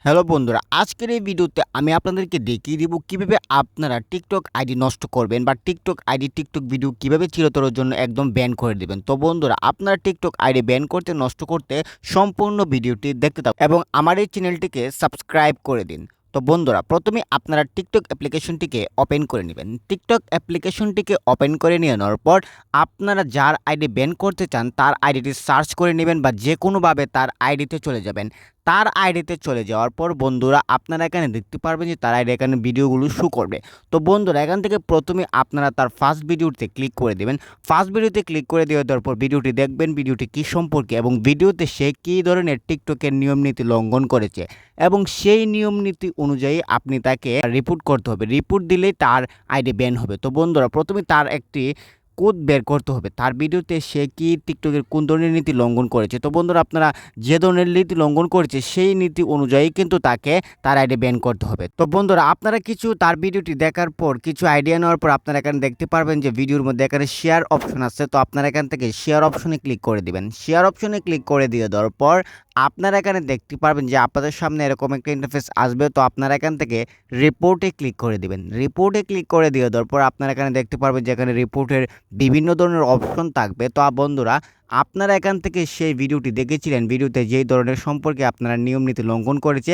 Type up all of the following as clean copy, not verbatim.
Hello বন্ধুরা, আজকের এই ভিডিওতে আমি আপনাদেরকে দেখিয়ে দিব কিভাবে আপনারা টিকটক আইডি নষ্ট করবেন বা টিকটক আইডি টিকটক ভিডিও কিভাবে চিরতরের জন্য একদম ব্যান করে দিবেন। তো বন্ধুরা, আপনারা টিকটক আইডি ব্যান করতে নষ্ট করতে সম্পূর্ণ ভিডিওটি দেখতে থাকুন এবং আমার এই চ্যানেলটিকে সাবস্ক্রাইব করে দিন। তো বন্ধুরা, প্রথমে আপনারা টিকটক অ্যাপ্লিকেশনটিকে ওপেন করে নেবেন। টিকটক অ্যাপ্লিকেশনটিকে ওপেন করে নিয়ে নেওয়ার পর আপনারা যার আইডি ব্যান করতে চান তার আইডিটি সার্চ করে নেবেন বা যে কোনোভাবে তার আইডিতে চলে যাবেন। তার আইডিতে চলে যাওয়ার পর বন্ধুরা, আপনারা এখানে দেখতে পারবেন যে তার আইডি এখানে ভিডিওগুলো শো করবে। তো বন্ধুরা, এখান থেকে প্রথমে আপনারা তার ফার্স্ট ভিডিওতে ক্লিক করে দেবেন। ফার্স্ট ভিডিওতে ক্লিক করে দেওয়ার পর ভিডিওটি দেখবেন, ভিডিওটি কী সম্পর্কে এবং ভিডিওতে সে কী ধরনের টিকটকের নিয়মনীতি লঙ্ঘন করেছে এবং সেই নিয়মনীতি অনুযায়ী আপনি তাকে রিপোর্ট করতে হবে। রিপোর্ট দিলেই তার আইডি ব্যান হবে। তো বন্ধুরা, প্রথমে তার একটি কোড বের করতে হবে তার ভিডিওতে সে কি টিকটকের কোন ধরনের নীতি লঙ্ঘন করেছে। তো বন্ধুরা, আপনারা যে ধরনের নীতি লঙ্ঘন করেছে সেই নীতি অনুযায়ী কিন্তু তাকে তার আইডি ব্যান করতে হবে। তো বন্ধুরা, আপনারা কিছু তার ভিডিওটি দেখার পর কিছু আইডিয়া নেওয়ার পর আপনারা এখানে দেখতে পারবেন যে ভিডিওর মধ্যে এখানে শেয়ার অপশন আছে। তো আপনারা এখান থেকে শেয়ার অপশনে ক্লিক করে দিবেন। শেয়ার অপশনে ক্লিক করে দিয়ে দেওয়ার পর আপনারা এখানে দেখতে পারবেন যে আপনাদের সামনে এরকম একটা ইন্টারফেস আসবে। তো আপনারা এখান থেকে রিপোর্টে ক্লিক করে দিবেন। রিপোর্টে ক্লিক করে দিয়ে দেওয়ার পর আপনারা এখানে দেখতে পারবেন যে এখানে রিপোর্টের বিভিন্ন ধরনের অপশন থাকবে। তো বন্ধুরা, আপনারা এখান থেকে সেই ভিডিওটি দেখেছিলেন, ভিডিওতে যেই ধরনের সম্পর্কে আপনারা নিয়মনীতি লঙ্ঘন করেছে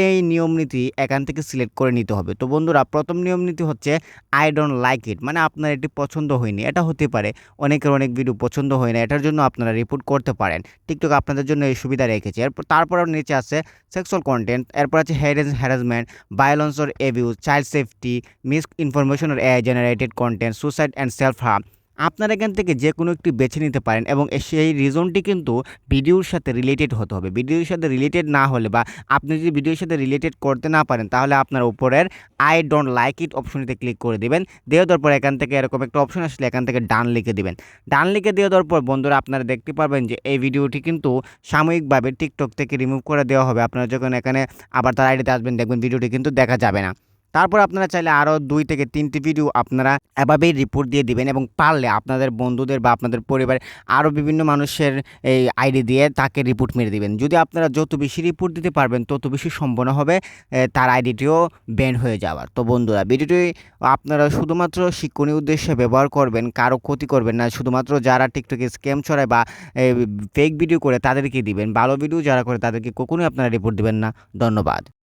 এই নিয়মনীতি এখান থেকে সিলেক্ট করে নিতে হবে। তো বন্ধুরা, প্রথম নিয়মনীতি হচ্ছে আই ডোন্ট লাইক ইট, মানে আপনার এটি পছন্দ হয়নি। এটা হতে পারে অনেকের অনেক ভিডিও পছন্দ হয় না, এটার জন্য আপনারা রিপোর্ট করতে পারেন। টিকটক আপনাদের জন্য এই সুবিধা রেখেছে। তারপর নিচে আছে সেক্সুয়াল কন্টেন্ট, এরপর আছে harassment, violence or abuse, child safety, miss information or AI generated content, suicide and self harm. আপনারা এখান থেকে যে কোনো একটি বেছে নিতে পারেন এবং সেই রিজনটি কিন্তু ভিডিওর সাথে রিলেটেড হতে হবে। ভিডিওর সাথে রিলেটেড না হলে বা আপনি যদি ভিডিওর সাথে রিলেটেড করতে না পারেন তাহলে আপনার উপরের আই ডোন্ট লাইক ইট অপশনটিতে ক্লিক করে দেবেন। দিয়ে দেওয়ার পর এখান থেকে এরকম একটা অপশন আসলে এখান থেকে ডান লিখে দিবেন। ডান লিখে দিয়ে দেওয়ার পর বন্ধুরা, আপনারা দেখতে পারবেন যে এই ভিডিওটি কিন্তু সাময়িকভাবে টিকটক থেকে রিমুভ করে দেওয়া হবে। আপনারা যখন এখানে আবার তার আইডিতে আসবেন দেখবেন ভিডিওটি কিন্তু দেখা যাবে না। তারপর আপনারা চাইলে আরও 2 থেকে 3টি ভিডিও আপনারা এভাবেই রিপোর্ট দিয়ে দিবেন এবং পারলে আপনাদের বন্ধুদের বা আপনাদের পরিবারের আরও বিভিন্ন মানুষের এই আইডি দিয়ে তাকে রিপোর্ট মেরে দিবেন। যদি আপনারা যত বেশি রিপোর্ট দিতে পারবেন তত বেশি সম্ভাবনা হবে তার আইডিটিও ব্যান হয়ে যাওয়ার। তো বন্ধুরা, ভিডিওটি আপনারা শুধুমাত্র শিক্ষণীয় উদ্দেশ্যে ব্যবহার করবেন, কারো ক্ষতি করবেন না। শুধুমাত্র যারা টিকটকে স্ক্যাম ছড়ায় বা ফেক ভিডিও করে তাদেরকে দিবেন। ভালো ভিডিও যারা করে তাদেরকে কখনোই আপনারা রিপোর্ট দিবেন না। ধন্যবাদ।